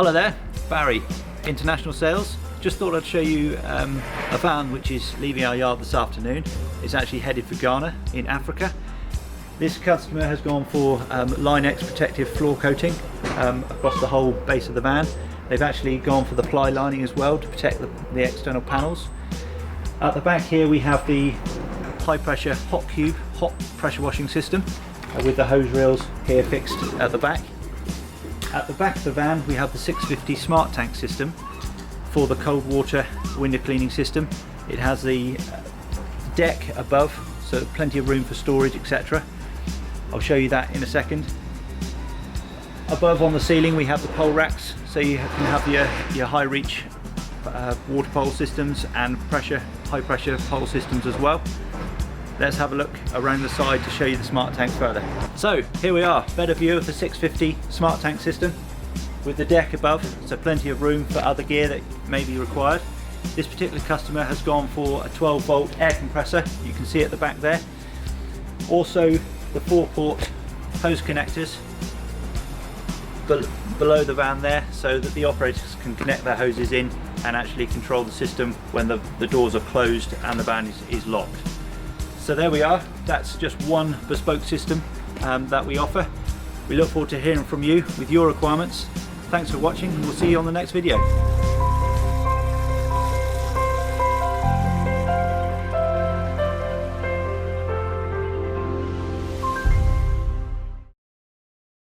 Hello there, Barry, International Sales. Just thought I'd show you a van which is leaving our yard this afternoon. It's actually headed for Ghana in Africa. This customer has gone for Line-X protective floor coating across the whole base of the van. They've actually gone for the ply lining as well to protect the external panels. At the back here we have the high pressure hot cube, hot pressure washing system with the hose reels here fixed at the back. At the back of the van we have the 650 smart tank system for the cold water window cleaning system. It has the deck above, so plenty of room for storage, etc. I'll show you that in a second. Above on the ceiling we have the pole racks, so you can have your high reach water pole systems and high pressure pole systems as well. Let's have a look around the side to show you the smart tank further. So here we are, better view of the 650 smart tank system with the deck above, so plenty of room for other gear that may be required. This particular customer has gone for a 12 volt air compressor, you can see at the back there. Also the 4-port hose connectors below the van there, so that the operators can connect their hoses in and actually control the system when the doors are closed and the van is locked. So there we are, that's just one bespoke system that we offer. We look forward to hearing from you with your requirements. Thanks for watching, and we'll see you on the next video.